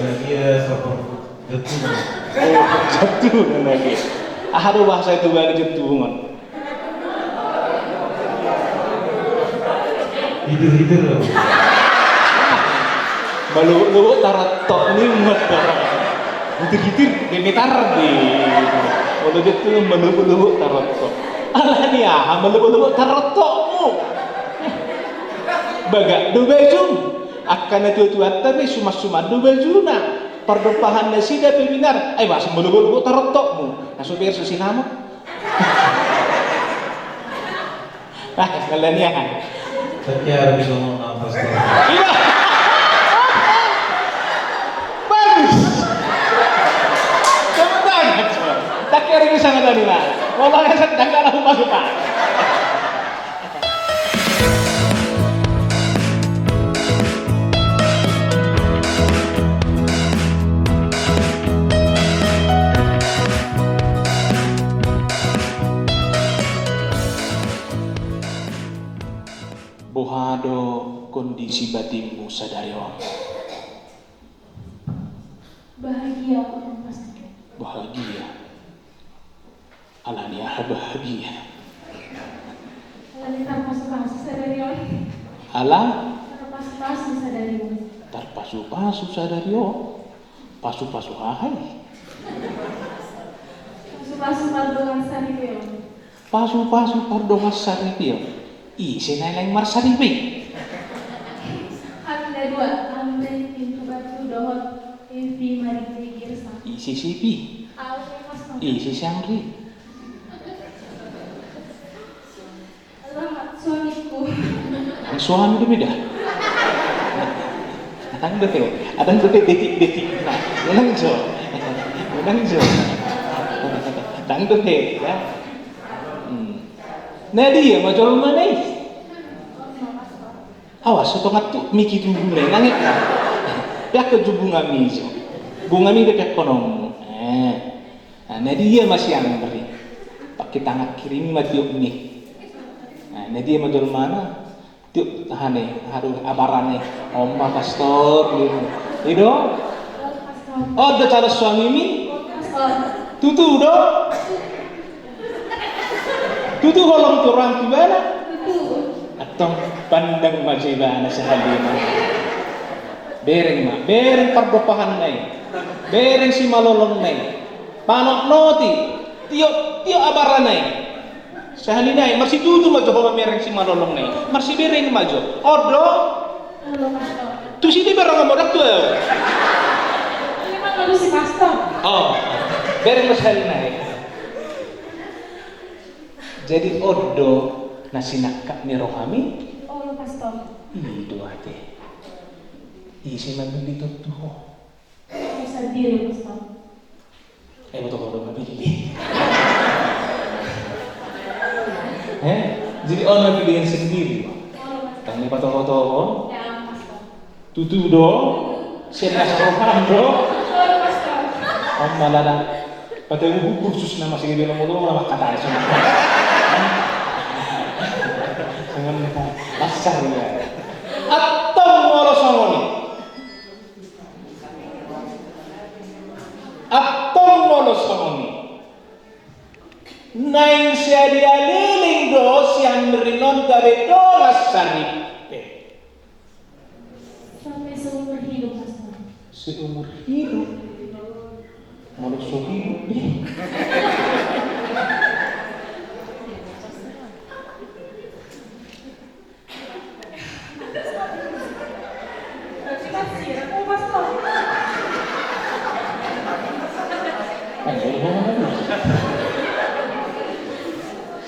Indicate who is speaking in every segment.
Speaker 1: Bahagia seperti jatuh.
Speaker 2: Oh, jatuh lagi. Aduh bahasa itu bagi jatuh mon.
Speaker 1: Hidur loh.
Speaker 2: Balu taratok ni mat barang. Hitir demitar di. Walau jatuh balu taratok. Alah ni balu taratokmu. Baga do bejum. Akan itu tapi suma do bejuna. Perdopahan nasida peminar. Ay mas balu taratokmu. Nasubir susinamo. Kalian ya.
Speaker 1: Tapi harus ngomong apa sih?
Speaker 2: Iya. Bagus. Banget. Tak kira ini sangat tadi lah. Wallahi saya tak kira aku masuk pak. Bohado kondisi batinmu sadari om.
Speaker 3: Bahagia aku pasti.
Speaker 2: Bahagia. Alania bahagia.
Speaker 3: Alani terpasu-pasu sadari om.
Speaker 2: Alam
Speaker 3: Terpasu-pasu sadari om.
Speaker 2: terpasu-pasu sadari om. Pasu-pasu ahai.
Speaker 3: Pasu-pasu pardongan sadari om.
Speaker 2: Pasu-pasu pardongan sadari om. Sinai marsaripi.
Speaker 3: Anda dua, anda pintu batu dohot, Evi mari girsa.
Speaker 2: Sisipi.
Speaker 3: Alwe mas.
Speaker 2: Sisangri.
Speaker 3: Alamat suamiku.
Speaker 2: Ang suami itu beda. Adang detik. Nah, jo. Adang detik ya. Nah dia macam mana ni? Awas, so tengah tu miki tu bunga langit kan? Pihak ke bunga mijo, bunga mi dekat konom. Nah dia masih yang beri. Pakai tangan kiri ni mati ni. Nah dia macam mana? Tiup tahane, harus abarane. Oma pastor, itu. Oh, ada cara suami mi? Tutu do. Tutu holong turang kibana? Atau pandang majibana sahalina. Bereng perdopahan nai. Bereng si malolong nai. Panok noti. Tio abaran nai. Sahalina masih tutu majo holo mereng si malolong nai. Masih bereng majo. Odo. Tu sini berang modak tu.
Speaker 3: Ini mah kalau si pastor.
Speaker 2: Oh, bereng sahalina. Jadi odo nasi nakak ni rohami.
Speaker 3: Oh, pastor.
Speaker 2: Itu ate. Isi mabili to.
Speaker 3: Bisa diri pastor.
Speaker 2: Betul odo mabili. Jadi on mabili sendiri. Tang ni pato-pato.
Speaker 3: Ya, pastor.
Speaker 2: Tutu do. Siapa roham do.
Speaker 3: Oh, pastor.
Speaker 2: Om malada. Patay mo kursus na masih bilang mo do na makatay sa. Jangan pasar ya. Atau molosongoni. Atau molosongoni. Nain siadia liling dos yang berinon gabe dolas sanipe.
Speaker 3: Sampai seumur hidup pastor.
Speaker 2: Seumur hidup. Molosong hidup.
Speaker 3: Oh, pastor.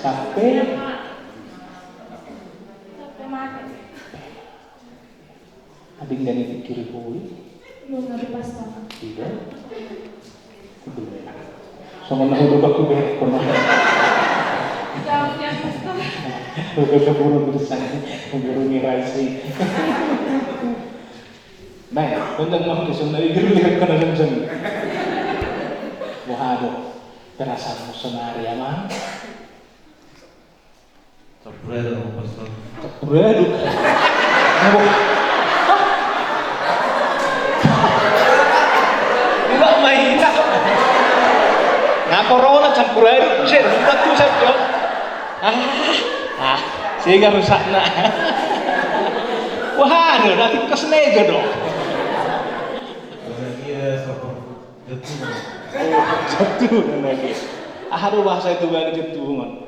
Speaker 2: Sampai
Speaker 3: mati.
Speaker 2: ada yang dari pikir hui
Speaker 3: Belum ada pastor.
Speaker 2: tidak belum sama nak udah baku beres pernah
Speaker 3: Jangan pastor.
Speaker 2: udah keburu berusaha keburu niraisi baik tentang mau kesunnah itu lihat kena jam wahado perasaan musuhnari ama
Speaker 1: Terbereduk pastor.
Speaker 2: Berair saya batu saja. Sehingga rusak nak. Wah, nanti kesnejo dong.
Speaker 1: Bahagia seperti detu.
Speaker 2: Jatuh dan lagi. Aduh bahasa itu bang jatuh.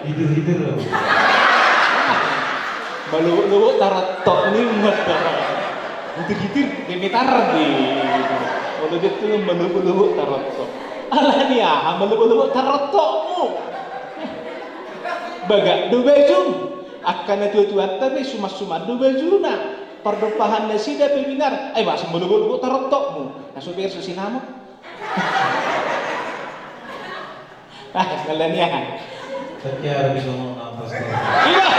Speaker 1: Hidir.
Speaker 2: Balu taratok nih mat. Hidir gemitar di. Kalau jatuh balu taratok. Alah dia, balu tarotokmu. Baga do bejum. Akan itu tapi suma do bejuna. Perdepahan nasida peminar. Mas balu tarotokmu. Nah supir susinamo. Kalian ya.
Speaker 1: Terkiar bisa ngomong pastor.
Speaker 2: Iya.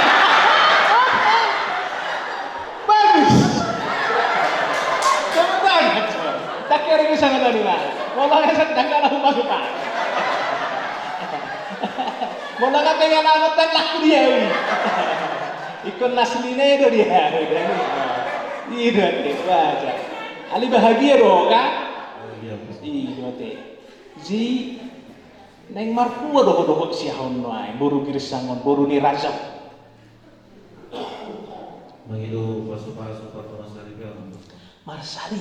Speaker 2: Bagus. Cepetan. Tak kira ini sangat tadi lah. Mau nggak sedang kalau masuk pak. Mau nggak pengen amat dan laku dia. Ikon aslinya itu dia. Iya deh, baca. Ali bahagia dong kan? Iya deh. Ji. Neng marpua doko siahon noai, boru girsangon, boru ni rajab.
Speaker 1: Mengidu pasu-pasu Marsali Bel.
Speaker 2: Marsali,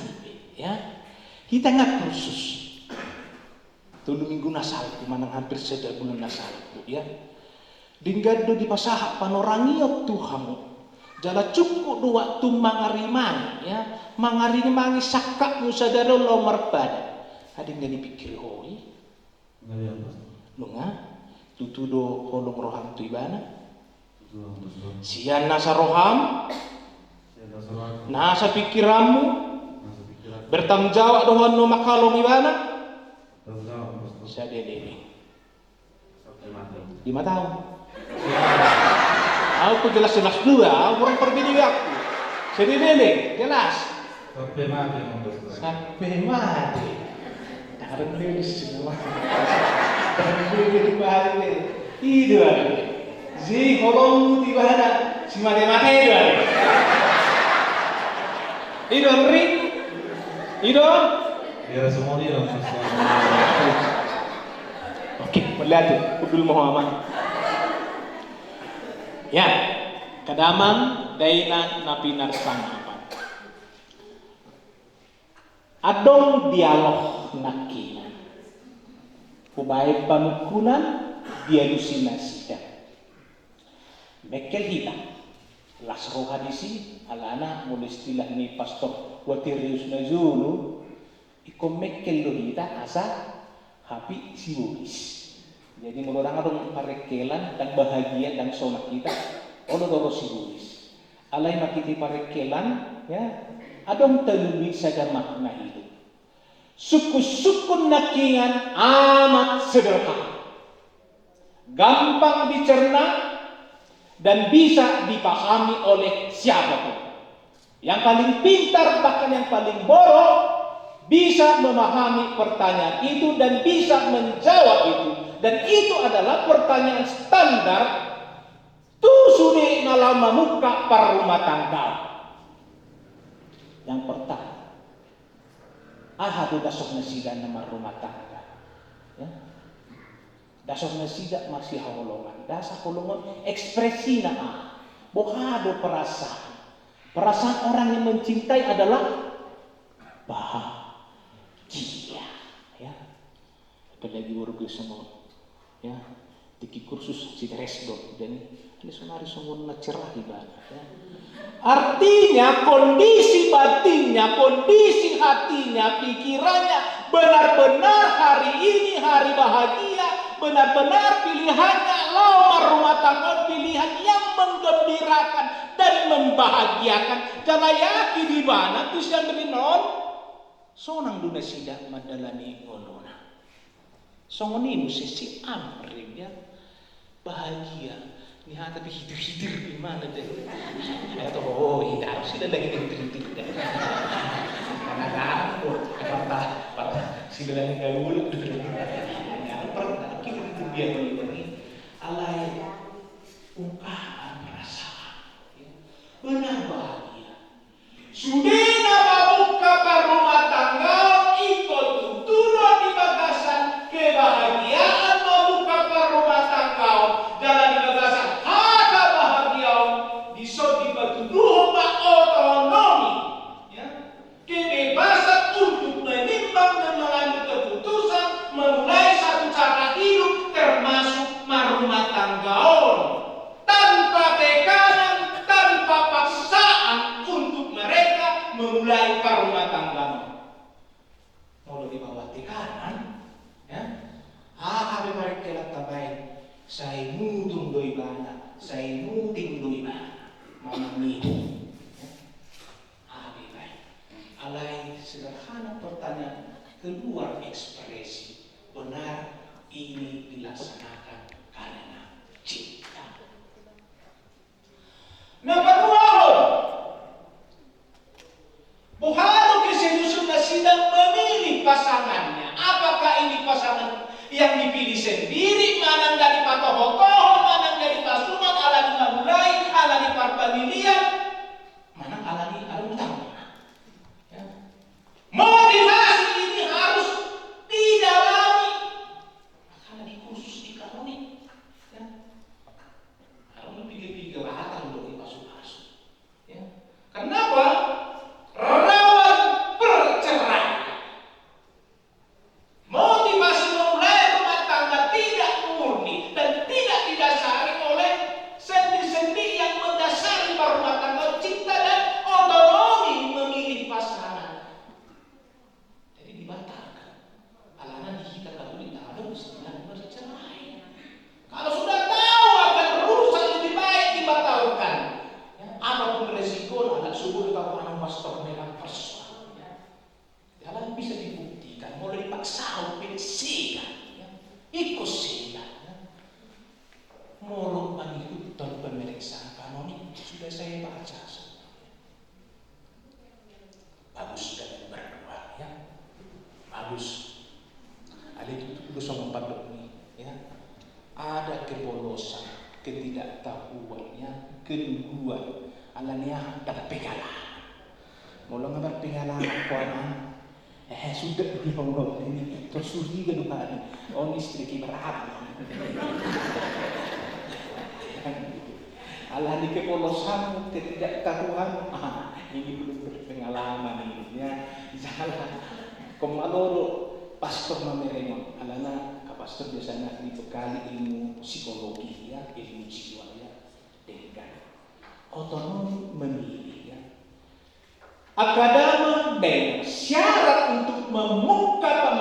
Speaker 2: ya. Kita nggak kursus. Tulu minggu nasalku, manang hampir setiap bulan nasalku, ya. Dinggado di pasaha panorangiot Tuhanmu. Jala cukup dua tu mangarimani, ya. Mangarimani sakakmu sadaro lo marpada. Hading gak dipikir hoi. Nunga tutudo holong roham tu ibana sian nasa roham nasa pikiranmu bertanggung jawab dengan no makalong ibana saya dede 5 tahun aku jelas dua aku orang perbeda aku saya dede jelas sampai mati tak ada semua itu ada. Zi kolong di mana? Si mata itu ada. Itu beri. Itu.
Speaker 1: Ya semua dia orang pastor.
Speaker 2: Oke, melihat tu. Abdul Muhammad. Ya, kadamang daina napinar sangkapan. Adong dialog nakina. Kubaik panukunan dialusinasikan. Mekel hita. Lasro hadisi alana mula istilah ni pastor Watirius Nazulu. Iko mekel lo hita asa hapi sibulis. Jadi mula orang adong parekelan dan bahagia dan somak kita. Ono doro sibulis. Alay makiti parekelan ya. Adong talumi saja makna hidup. Suku-suku nakingan amat sederhana, gampang dicerna dan bisa dipahami oleh siapapun. Yang paling pintar bahkan yang paling bodoh bisa memahami pertanyaan itu dan bisa menjawab itu. Dan itu adalah pertanyaan standar tusune nalama muka parumah tangga. Yang pertama, ahadu dasok nasida nama rumah tangga, ya. Dasok nasida masih hawolongan, dasar holongan ekspresi na bohado perasaan orang yang mencintai adalah bahagia, ya. Apalagi baru semua, ya. Tiki kursus si resdo dan ini sonari sungguh cerah ibadah, ya. Artinya kondisi batinnya, kondisi hatinya, pikirannya benar-benar hari ini hari bahagia, benar-benar pilihannya lamar rumah tangga, pilihan yang menggembirakan dan membahagiakan. Karena yakin di mana tuh yang berinon, sonang duna sidak madalani ngolona. Songoni musisi amrim ya bahagia. Ya tapi hidir di mana deh? Atau hidir sih lagi hidir. Karena apa? Sila lagi gaul. Ya pernah kita itu biar ini alay ungkapan perasaan. Benar bahagia. Sudah nama ungkapan rumah tangga ikut perpamilian, mana alami utama. Ya. Motivasi ini harus didalami, karena di kursus ekonomi. Ya. Harus pikir-pikir bahkan untuk dipasuh-pasuh. Ya. Kenapa? Rawan perceraian. Motivasi memulai rumah tangga tidak murni dan tidak didasari oleh sendi-sendi yang mendasari rumah tangga, cinta dan otonomi memilih pasangan. Jadi dibatalkan. Alana di kita Katolik ada istilah bercerai. Kalau sudah tahu akan urusan lebih baik dibatalkan. Ya, apapun resiko anak subur kalau anak pastor memang persoalan. Jalan bisa dibuktikan, mulai dipaksa pensikan, ya. Ikut sila. Ya. Mulai pengikutan pemeriksaan kanonik sudah saya baca. Bagus kalian berdua, ya. Bagus. Ada itu sama empat ini, ya. Ada kebolosan, ketidaktahuannya, kedua, alanya dapat pengalaman. Mulai ngabar pengalaman kuanan. Sudah di Allah ini terus suri ke dukaan. Oh istri kibarat. Allah di kepolosan ketidaktahuan. Ini belum berpengalaman ini ya. Jalan kemaloro pastor mameremon. Alana pastor biasanya dibekali ilmu psikologi ya, ilmu jiwa ya, dengan otonom memilih ya. Akadama dan syarat untuk membuka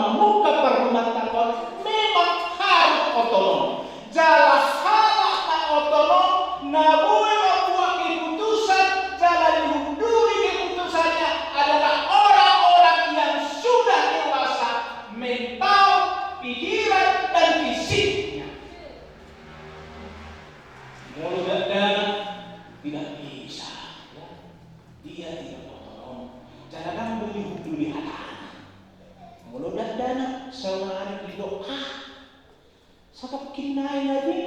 Speaker 2: rumah tangga memang harus otonom. Jalan halak otonom, namun membuat keputusan, jalan dihunduri keputusannya adalah orang-orang yang sudah dewasa mental, pikiran dan fisiknya. Mudah-mudahan tidak bisa. Ya. Dia tidak jangan beli anak. Mudah-mudahan seorang di doa. Sebab kinai lagi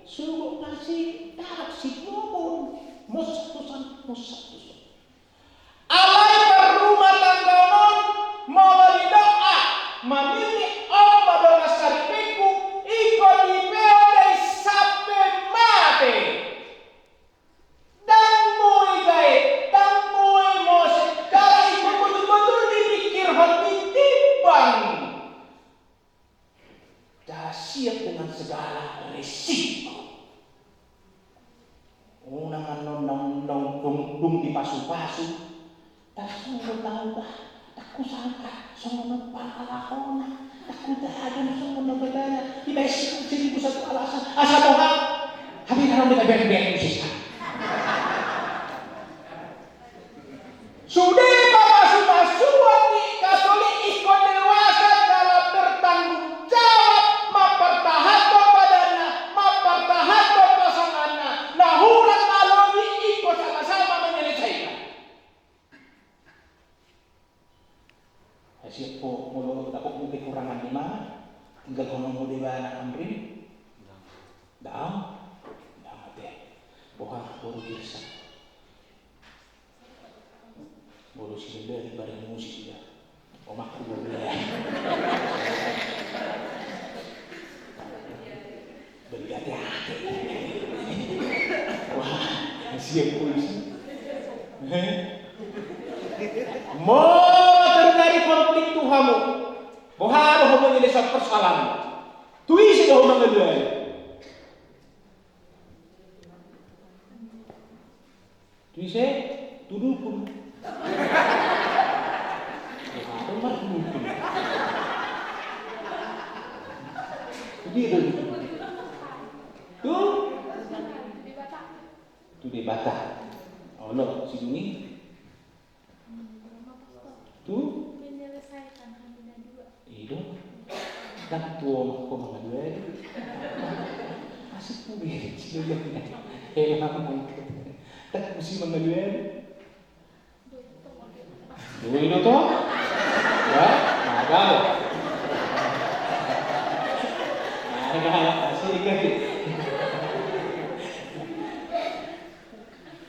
Speaker 2: suruh nasi tak sikapun musuh. Alai perumah tangga melalui doa memilih Allah doa sariku ikut dibeode sampai mati. Dan mulai gaib, dan mulai mose, kalau itu betul-betul dipikir hati timbang. Dah siap dengan segala resiko. Unangan nong dipasu-pasu. Tak sungguh tahu dah, takku sangka sungguh pangkalakona, takku dahagan sungguh bedanya. Dibesik jadi satu alasan, asal Tuhan. Habis kalau kita beri sisa. Sudah masuk di Katolik ikut dewasa dalam bertanggung jawab mempertahankan badannya, mempertahankan pasangannya. Nah hulang maloni ikut sama-sama menyelesaikan. Siap po mulut takut mungkin kekurangan di mana? Tinggal ngomong mau dewana amrin. Dah deh. Bohong baru biasa. Baru sih dari barang musik ya. Omakku boleh. Berhati-hati. Wah, siap polisi. Mau terjadi konflik Tuhanmu. Bohong menyelesaikan persoalan. Tuisi dah orang kedua. Tuisi, tuduh pun. Tuh di Batak. Oh lo, si Duni. Tuh
Speaker 3: Menyelesaikan hamilan 2.
Speaker 2: itu kan tua kok mama dua. Asik tuh dia, mama tak mesti mama dua. Dulu itu toh, ya, agak, asik kan?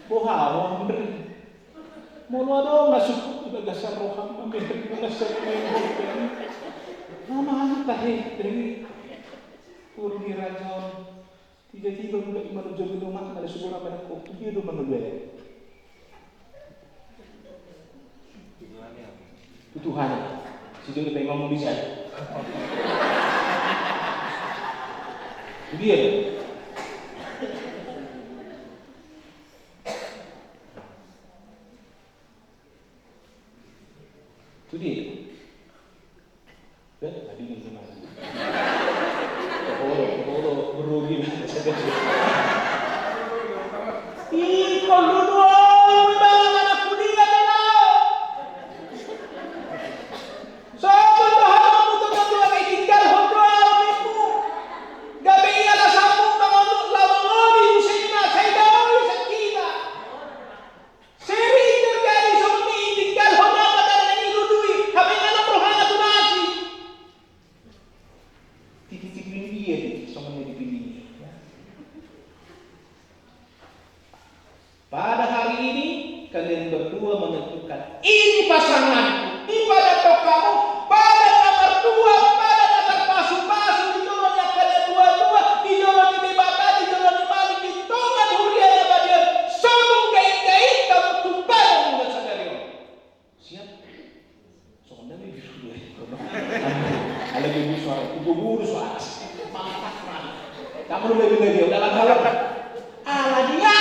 Speaker 2: Boh Mulu dong masuk ibadah dasar roham ambil dengan dasar main. Nama tahe dari urung rajon. Tiba-tiba mulai menuju rumah ada sebuah pada kok dia do menuju. Tuhan. Situ kita ngomong bisa. Dia. Itu dia. Tadi ni gimana? Oh, berugi saja. Iko ludo, memang anak kuningan tahu. So, Tuhan untuk tentuan itikal hodra niku. Gabi ala sambung mangunut lawangoni usina saydawi sakina. Seri terjadi seperti itikal hodra pada nang iludui. Kami anak rohana tunasi. Titik-titik dia sama dipilih. Pada hari ini kalian berdua menentukan ini pasanganku di pada tokamu pada nomor 2 pada nomor pasu-pasu di jalannya kalian dua-dua di jalan di bata di jalan di balik di tongan hurianya bagian sambung gait-gait kamu tumpah dengan sadari siap soalnya lebih sudah ada lebih suara buru suara kamu lebih udah lama ala dia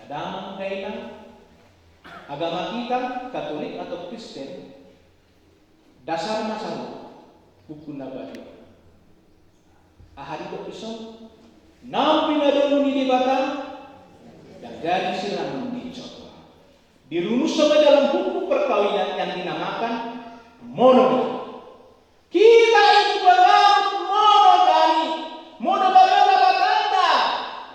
Speaker 2: kadang kaitan agama kita Katolik atau Kristen dasar masalah buku nabati ahadi bepisau nampi nadonu di bata dan jadi silang dicoba dirumus sama dalam buku perkawinan yang dinamakan monogami. Kita ini penganut monogami apa tanda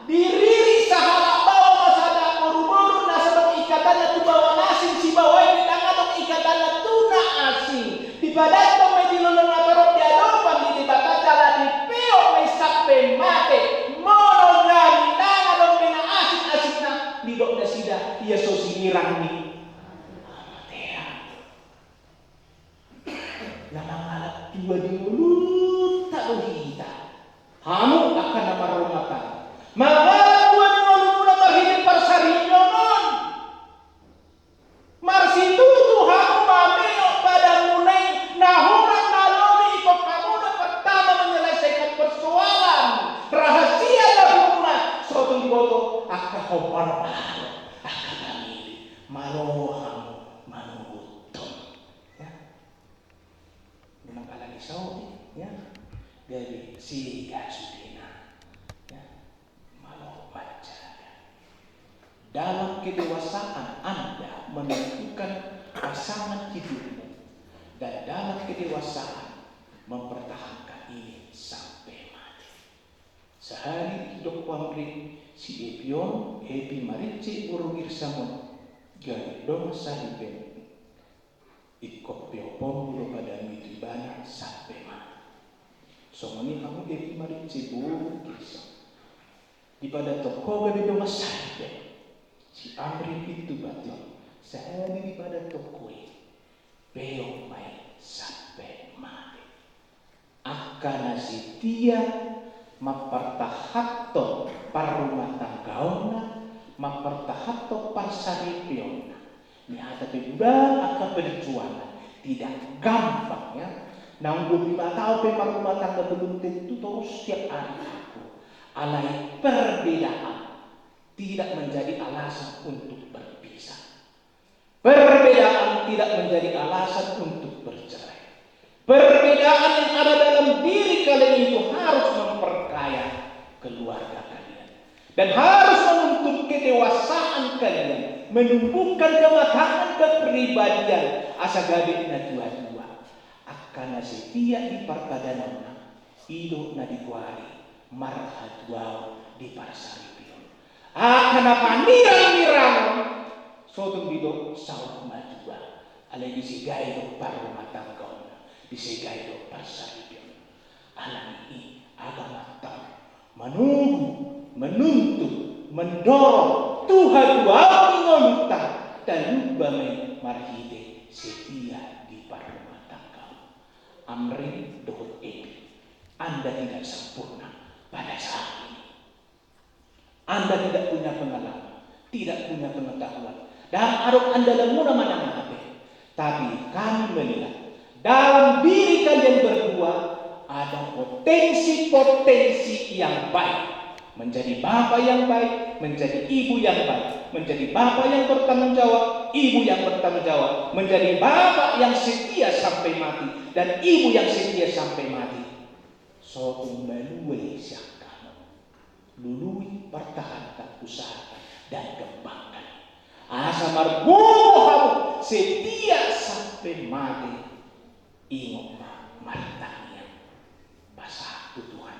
Speaker 2: diri sahala bawa masada buru-buru nasabang ikatannya tu bawa nasing si bawa ini tangan ikatannya tuna asing di padat pemedilolong natarot di adopan di dibata jalan di peok may sampai mate monogami tangan dong pena asing-asing na lidok na sida iya sosinirang ni anak dua di mulut tak berhita. Kamu akan nama rumatan. Maka dua di mulut nama hidup persarinyonon. Marsitu Tuhan mameo pada mulai nahuran naloni ikut kamu dan pertama menyelesaikan persoalan rahasia dahulu. Suatu diboto akan hopan akan kami malohan manuhuton. Menangkalan isau ya dari si gasudina ya malu baca dalam kedewasaan Anda menentukan pasangan hidupmu dan dalam kedewasaan mempertahankan ini sampai mati. Sehari hidup pamri si Epion Epi Marice urungir samon gari dong sahiben ikut peopom pada miti banyak sampai mana. So ini kamu Epi Marice burung kisah di pada toko gari dong sahiben si Amri itu batin sehari di pada toko peop main sampai mati. Akan setia mempertahankan parumah tanggauna mempertahankan parsaripiona. Ini bebal akan perjuangan tidak gampang ya. Nang 25 tahun rumah tangga belum tentu terus setiap hari aku. Alai perbedaan tidak menjadi alasan untuk berpisah. Perbedaan tidak menjadi alasan untuk bercerai. Perbedaan yang ada dalam diri kalian itu harus memperkaya keluarga kalian dan harus menuntut kedewasaan kalian. Menumbuhkan kematangan kepribadian asa gadikna dua-dua akan setia di perpadanana hidup na dikuari marhaduau di parsaripion akan apa nirang-nirang sodong hidup sawah majua alai disigai do parumah tanggauna disigai do parsaripion alam ini agama menunggu menuntut mendorong Tuhan wau ingoluta dan lubame marhide setia di rumah tangga. Amrin dohot ebi. Anda tidak sempurna pada saat ini. Anda tidak punya pengalaman, tidak punya pengetahuan. Dan arok Anda lemuna mana ngabe. Tapi kami melihat dalam diri kalian berdua ada potensi-potensi yang baik. Menjadi bapak yang baik, menjadi ibu yang baik, menjadi bapak yang bertanggung jawab, ibu yang bertanggung jawab, menjadi bapak yang setia sampai mati dan ibu yang setia sampai mati. So melalui siapkan, lului pertahankan, usahakan dan kembangkan. Asa margohamu setia sampai mati. Ingat martanya bahasa Tuhan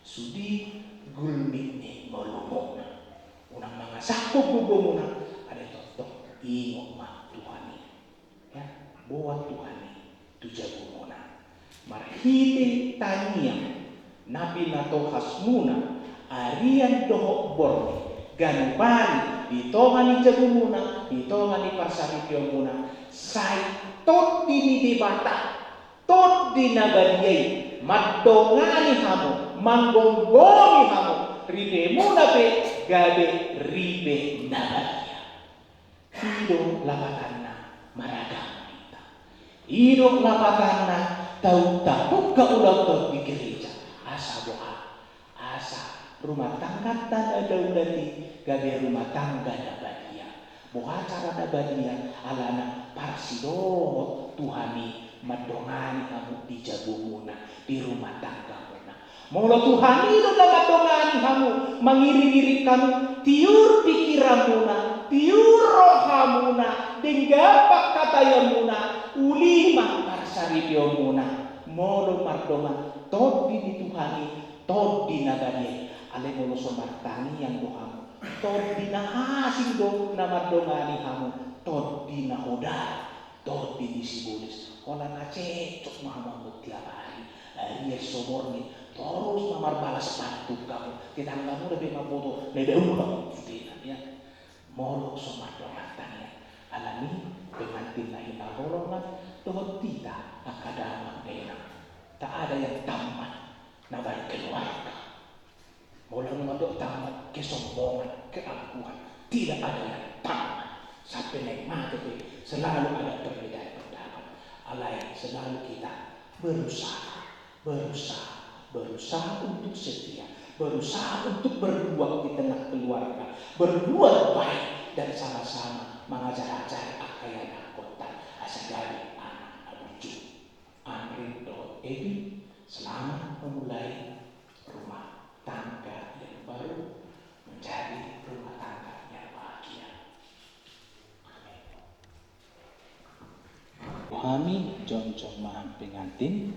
Speaker 2: sudi gulmi ni molumona unang mga sakop gugumuna ada totok ingat Tuhan ya buat Tuhan tujagumuna marhite taniang nabi nato hasmuna arian dohok borni ganubani ditohani jagumuna ditohani parsaripyomuna sai tot dini dibata tot dinabadiyai madongani hamu manggonggongi hamu ribe munabe gabe ribe nabadia hidup labatanna maragama kita hidup labatanna tahu ka ulang tahun di gereja asa doa asa rumah tangga tanda daulati gabe rumah tangga nabadia boha cara nabadia alana parsidot Tuhani madongani kamu di jagumuna di rumah tangga muna. Mula Tuhan itu madongani kamu mengiri-iri kamu tiur pikiramuna, tiur rohamuna, denggapak katayamuna, ulima parsaripyomuna. Molo mardonga tod di Tuhani, tod di nagani. Ale molo somartani yang dohamu, tod di nahasing do na mardongani kamu, tod di nahoda. Tod di sibulis, olah nacecok mahamut tiap hari. Dia soborni, terus mamar balas bantu kamu. Kita nggak mau lebih mabodo, lebih umur tidak ya. Molok somar domatanya, alami pengantin lain naholongan, dohot tidak akadama enak. Tak ada yang tamat, nabai keluarga. Molok ngadok tamat kesombongan, keakuan, tidak ada yang tamat. Sampai naik mati selalu ada perbedaan pendapat. Alai selalu kita berusaha untuk setia, berusaha untuk berbuat di tengah keluarga, berbuat baik dan sama-sama mengajar-ajar akayana kota asagari anak lucu. Amrin doa Ebi selamat memulai rumah tangga yang baru menjadi rumah tangga yang bahagia. Kami jonjong maham pengantin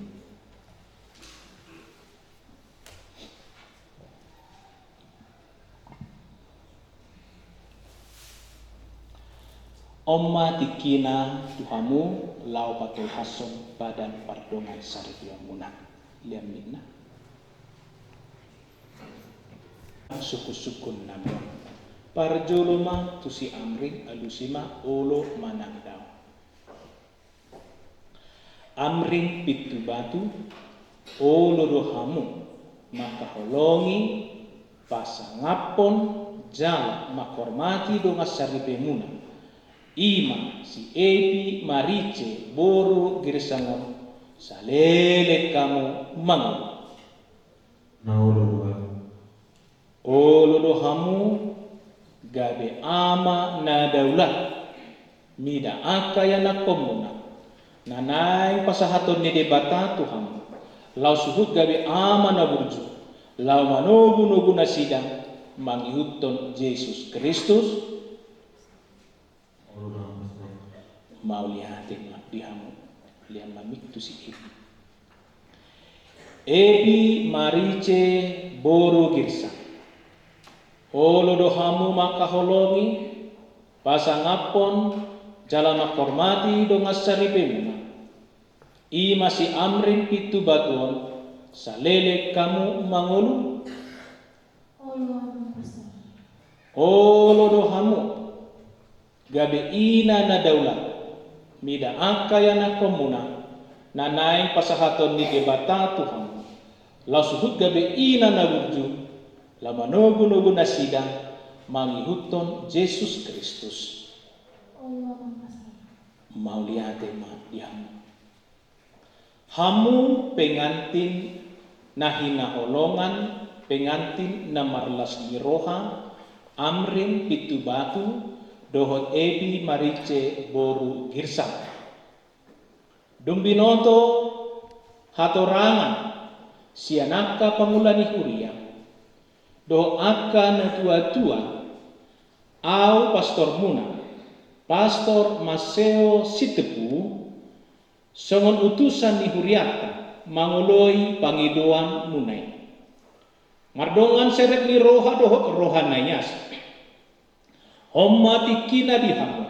Speaker 2: Omma tikina tuhamu lau patul hason badan pardongan saripyomuna liam minna suku-sukun namun parjoloma tusi amring alusima olo managdaw amring pitu batu olo dohamu maka holongi pasangapon jala makormati do ngasaripemuna ima si Ebi marice boru girsangam salele kamu mangu
Speaker 1: Nauluha.
Speaker 2: olo dohamu gabe ama na daulat mida akayana komuna nanai pasahaton ni debata Tuhan lau suhut gabe ama na burju lau manogu na sidang mangihuton Yesus Kristus mau lihatin dihamu liam mamik tu si Ebi marice boru girsa olo dohamu maka holongi pasangapon jalan makormati do ngasaripemuna i masih amrin pitu batuan salele kamu mangulu Olo hamu gabe ina na daula mida akaya na komuna na naing pasahaton ni debata Tuhan la suhut gabe ina na wujud la manogu-nogu na sidang mangihuton Yesus Kristus
Speaker 3: Allah mengasihi.
Speaker 2: mauliate ma dihamu hamu pengantin na hinaholongan pengantin na marlas ni roha amrin pitu batu dohot ebi marice boru girsang dumbinoto hatorangan sianaka pamulani huria do aka na tua-tua au pastor muna pastor Maseo Sitepu songon utusan ni huriata mangoloi pangidoan munai mardongan seret ni roha dohot rohanayas Homma tikina dihamu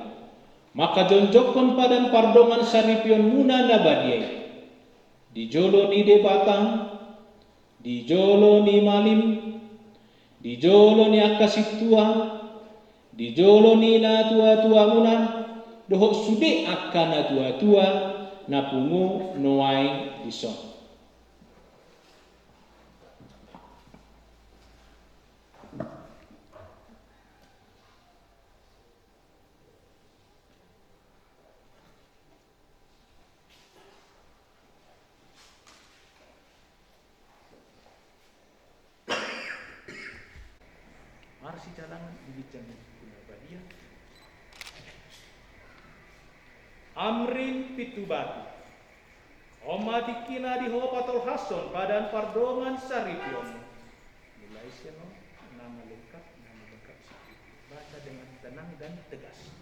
Speaker 2: maka jonjokon padan pardongan saripion muna nabadiai dijolo ni debatang dijolo ni malim dijolo ni akasitua dijolo ni na tua-tua muna dohok sude akan na tua-tua na pungu noai dison Marsi jalangan bibican guna badia Amrin pitu batu Oma dikina di Patol Hason padan pardongan saripion mulai seno nama lengkap baca dengan tenang dan tegas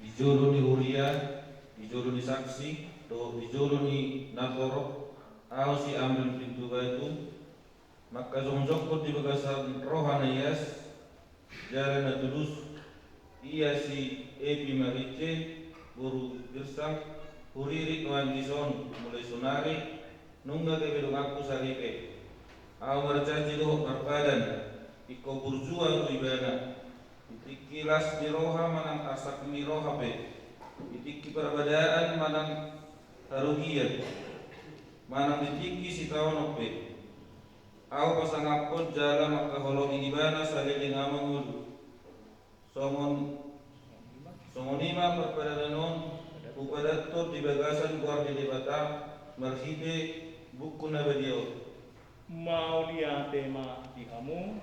Speaker 1: Dijolo ni Huria, dijolo ni saksi, dijolo ni Nakoro, au si ambil pintu batu, maka zongjokot di bagasan rohanayas, jalan na tulus, ia si Epi Marice, buru gersang, huririk noan dison, mulai sonari, nungga kebedong aku saripe, au marjanji dohok marpadan, iko burjuan tu ibana, itikilas di roha manang asak mi roha pe, itiki perbedaan manang harugian, manang ditiki si tawon pe. Au pasangapon jala maka holongi ibana saliling amangul songonima perpadanon upadatur di bagasan kuar di debata marhibe buku nabadio
Speaker 2: mau lihat tema dihamu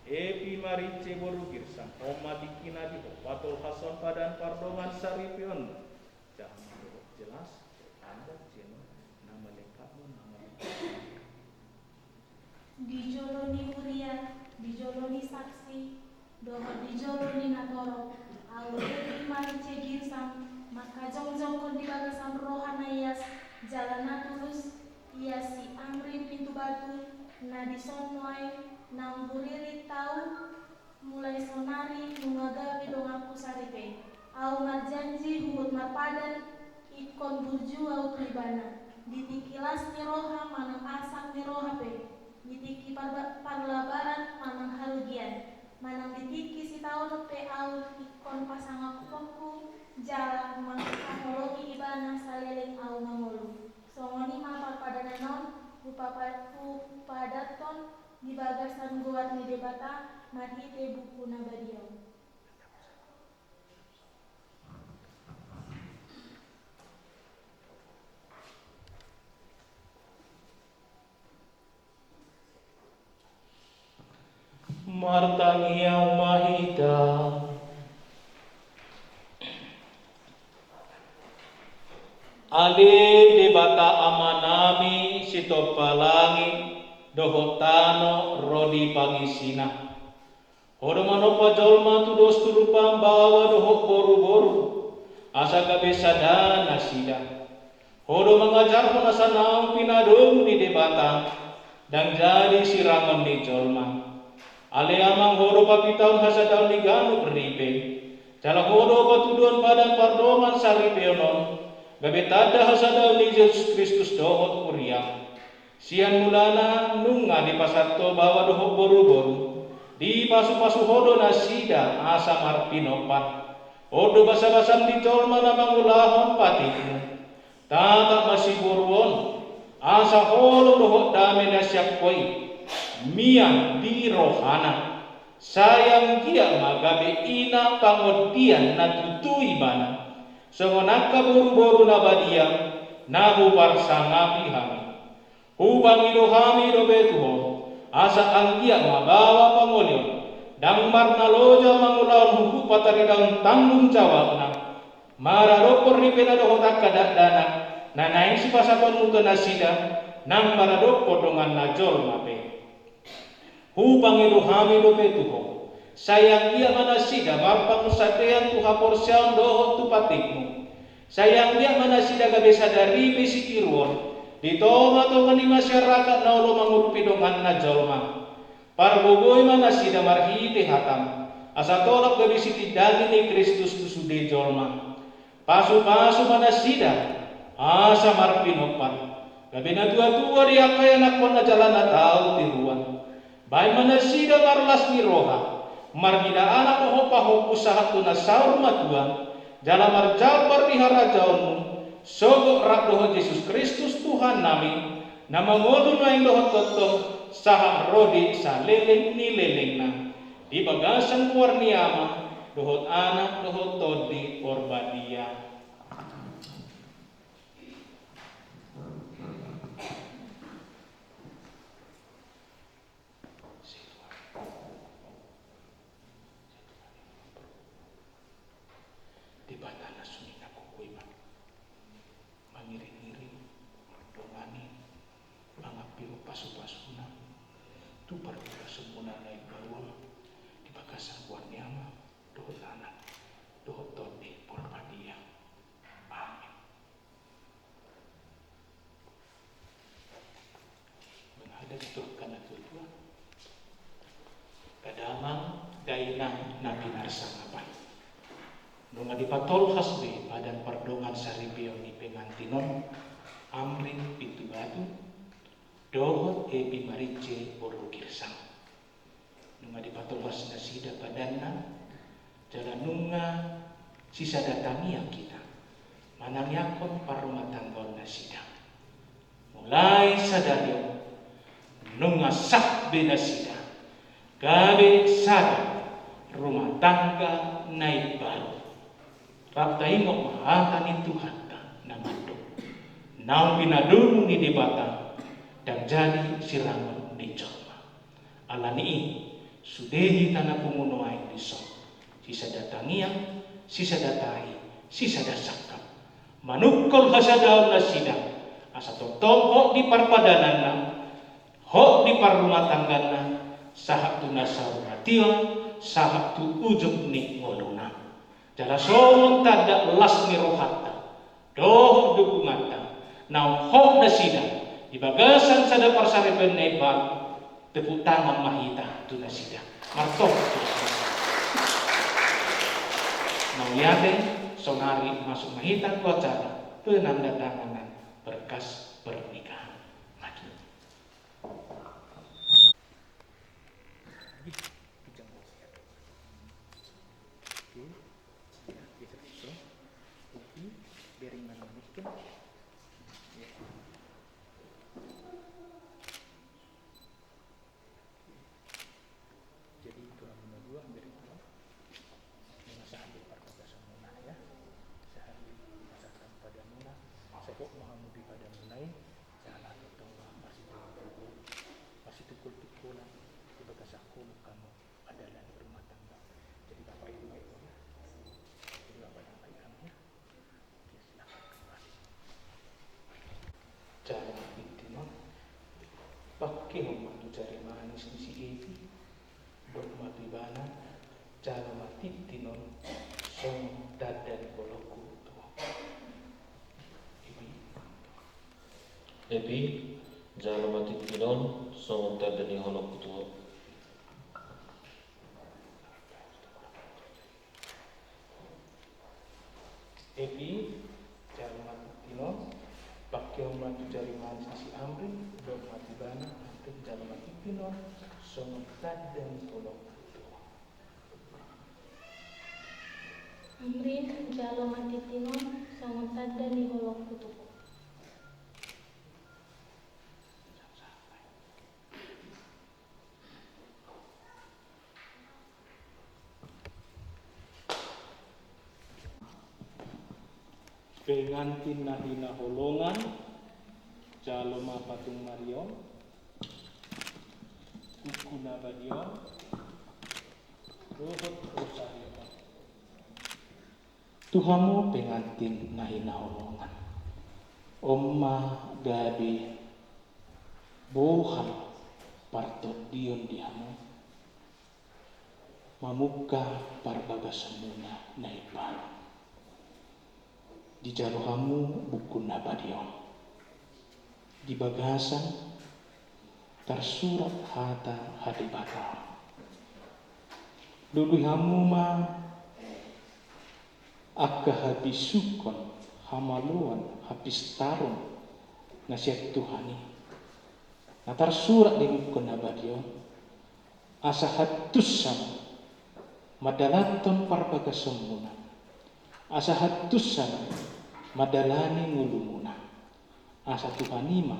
Speaker 2: Epi Marice boru girsang Oma dikina di Patol Hason padan pardongan saripion jangan jelas anda jeno nama lengkapmu nama
Speaker 3: Dijoloni Huria, dijoloni saksi, dohot dijoloni natoro, Epi Marice girsang, maka jongjongkon di bagasan rohanayas, jalana tulus, ia si amrin pintu batu, na disonoi, nang buriri tau, mulai sonari, nungaga bidong aku saripe, au marjanji hubut marpadan, ikon burju au tuibana, ditikilas ni roha manang asak ni roha pe, ditiki parlabaran manang harugian, manang ditiki si taon pe au ikon pasangakuku jala mangkaholongi ibana saleleng au ngangolu songoni mapal padananon upadaton di bagasan guar ni debata marhite buku nabadiau
Speaker 2: martangiau mahita ale debata amanami sitopalangi dohotano rodi pangisina hodo manopa jolma tu dos turupang bawa dohok boru-boru asa kabesadana sida hodo mengajar penasanau pinadung di debata dan jadi sirangan di jolma ale amang hodo papitaun hasadaun di ganu beripe jala hodo patuduan padan pardongan saripionon gabe tada hasadaun di Yesus Kristus dohot kuriang sian mulana nunga di pasarto bawa dohok boru-boru di pasu-pasu hodo nasida asa marpinopan odo basa-basam di jolma na mangulahon patimu tata masiburuon asa holo dohot dame na syakwai miang di rohana sayang dia magabe ina pangodian na tutui mana songonaka buru-buru na badia nahu barsangapi hami hubang idohami do betuho asa anggia mabawa pangolion dang marna loja mangulaon huku patari daun tanggung jawabna maradokor ni penadohot akadakdana nanaing si pasakon muto nasida nang maradokor dongan najol mape hubang idohami do betuho sayang dia manasida marpang satean tu haporsiaon dohot tu patikmu sayang dia manasida gabe sadari besikiruon ditoma-toma ni masyarakat na ulo mangurpi dongan na jolma parbogoy manasida marhiti hatam asa tolak gabe sitidagi ni Kristus tusude jolma pasu-pasu manasida asa marpinopan gabe na tua-tua dia kaya nakon na jalan na tao tiruan bay manasida marlas ni roha margida anak hopa-hopu sahat tu na saur matuan jala marjabar di harajaonmu sogok rak dohot Yesus Kristus Tuhan nami nama ngolun na yang dohot totong saham rodi saleleng ni leleng na di bagasan warniama dohot anak dohot todi orbadia di batana sunina kukuiman mangiring-iring dongani mangapiru pasu-pasuna tu parduka semuna naik bawang di bagasan warniama dohot anak dohot todi porbadia amin menghadap Tuhan Tuhan kadamang dainang nabi narsangapan nunga dipatol hasbe padan pardongan saripio ni pengantinon amrin pintu batu dohot epi marice boru kirsang nunga dipatol has nasida padanna jalan nunga sisa datangia kita manang yakon parumah tanggon nasida mulai sadario nunga sakbe nasida gabe sada rumah tangga naik baru Rapta ingok mahakani Tuhan namando naung pinadunu ni debata dan jadi sirangan di jolma alani sudehi tanah pumunuai di sok sisa datangiang sisa datai sisa dasakap manukol hasadaw na sidang asa totong hok di parpadanana hok di parrumah tanggana sahak tu nasau mation sahak tu ujung ni ngoluna jala somon tada las ni rohatta doh dukungata naung hok na sida di bagasan sada parsaripen nebat tepuk tangan mahita tu na sida martok naung yade sonari masuk mahita tu acara penanda tanganan berkas pernikahan maju pakai membantu cari manis di si Evi dok mati bana cara mati tinon song dadan koloku tuh
Speaker 4: Epi jalo mati tinon song dadan ni holoku tuh
Speaker 2: Evi cara mati tinon pakai membantu cari manis di si Amri dok mati bana nanti cara mati tinon song dadan koloku
Speaker 3: Amrin jalo matitinon sangon tadda ni holok kutuko.
Speaker 2: Pengantin na hinaholongan, jalo mapatung Marion, kuku na Badion, rohot rosario. Tuhamu pengantin na hinaholongan, Omma gabi bohal partot dion dihamu, mamuka parbagasmuna na ipalo. Di jaluhamu buku nabadion, di bagasan tersurat hata hadibata. Luluhamu ma akka habisukon hamaluan habis tarung nasihat Tuhani. Nah tersurat di buku nabadion asa hatusan madalaton parbagasmuna, asa hatusan madalani ngulumuna, asa Tuhanima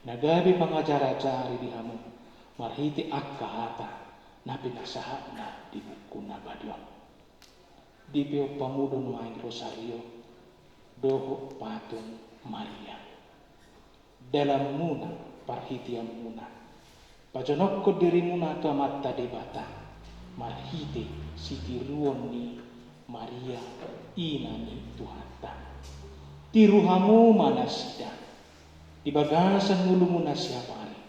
Speaker 2: nagabi pangajar-ajari dihamu marhiti akka hata na pinasahana di buku nabadion. Di peo pamudon main rosario doho patung Maria dalam muna parhitian muna pajonokko diri muna to matta debata marhiti sitiruon ni Maria inani Tuhanta. Tiruhamu manasida di bagasan ngulumuna siapari.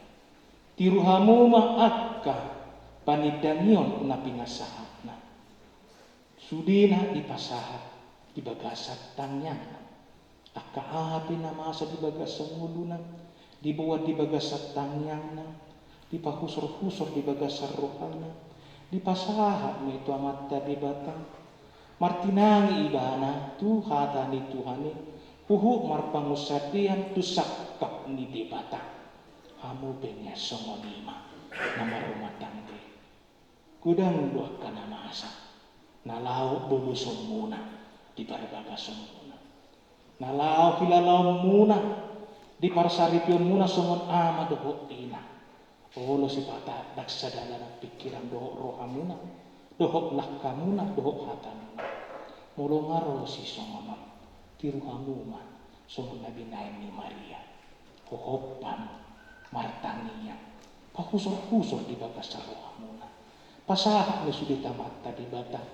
Speaker 2: Tiruhamu ma akka panidangion na pinasahana. Sudina ipasahat di bagasat tangyan. Akka api na masa di bagasan nguluna, dibuat di bagasat tangyan, dipahusor-husor di bagasar rohana, dipasahat itu amat tadi batang. Martinangi ibana tu hatani Tuhani huhu marpangusadian tu sakkap ni debata hamu benya songonima nama rumah tangga kudang dua kana masa nalau bulu somuna di barbaga somuna nalau hilalau muna di parsaripion muna songon ama doho ina olo sipata daksadana pikiran doho rohamuna doho lakamuna doho hatamuna molongaro si songonon tiruhamuma songon Nabi Naimi Maria hohopan martania pahusor-husor di bagas rohamuna pasahat ni sudah tamat tadi batang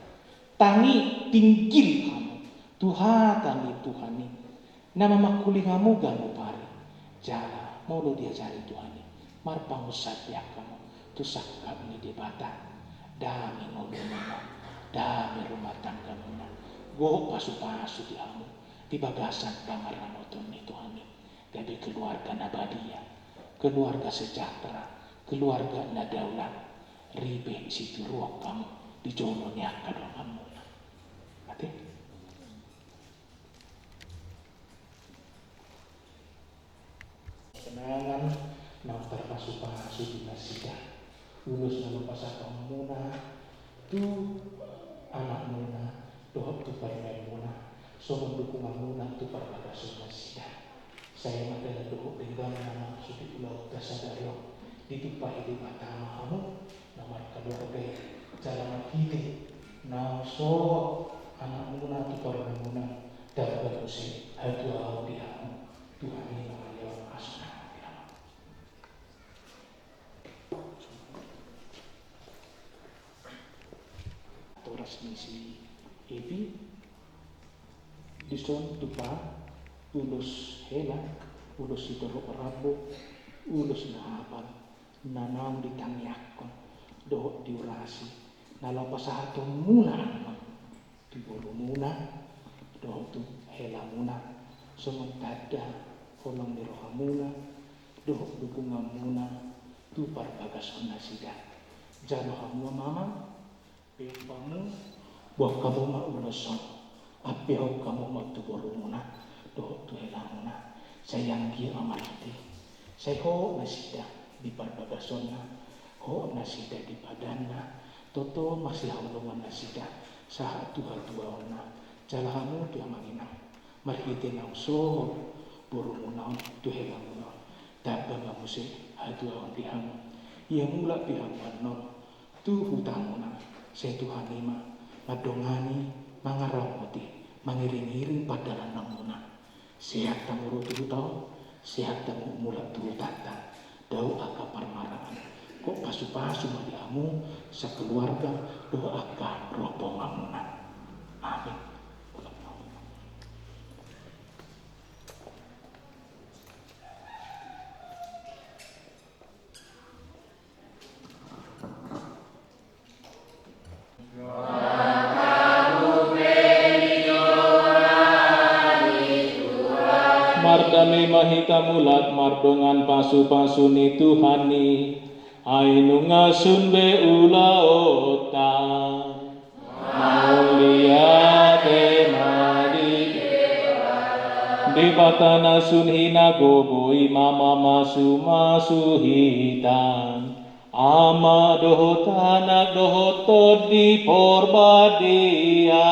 Speaker 2: tangi pinggil kamu tuhatan di Tuhani nama makuli kamu ganu pari jala mau lo diajari Tuhani marpangusat ya kamu tu sakap ni di batang dami ngolumuna dami rumah tangga muna go pasu-pasu dihamu di bagasan pangaranoton ni Tuhani gabi keluarga nabadia keluarga sejahtera keluarga nadaulat ribe situ ruang kamu di jono ni akadomamu mati kenangan nang terpasu-pasu di nasidah lulus nama pasal muna tu anak muna dohok tu parmen muna somong dukungan muna tu parbagasun nasidah saya adalah dohok dengan nama sudah pulau Tasadario ditupai di mata kamu nama keluarga jalan hiti na so anak muna tu parmen muna dapat usia hadu audiamu Tuhan ini namanya asna transmisi epi dison tupa ulus hela ulus sidoro rabu ulus nahapan nanam ditanyakon dohok diurasi nalau pasahato muna di bolu muna dohok tu hela muna sementada holong di roha muna dohok dukungan muna tu parbagas nasidah jalo hamu mama pepamu buah kamu mak uloson api hau kamu mak tu bolu muna dohok tu hela muna sayang kira marti saya ho nasidah di parbagasona ho nasidah di badanna toto masih haulungan nasidah saha Tuhan tuaona jalahamu Tuhan mangina marhite nang so burung naon Tuhan naon dabang muse hatua piham ia mula piham non tu hutamuna se Tuhan lima madongani mangaramoti mangiring-iring pada namuna sehat tamu tu tau sehat tamu mula tu tata dau aka parmaraan kok pasu-pasu madiamu sekeluarga doakan robo mamuna amin. Mardame mahita mulat mardongan pasu-pasu ni Tuhani ainu ngasun be ula ota maulia te madi di patana sun hina goboi mama masu hitan ama dohotana dohoto di porbadia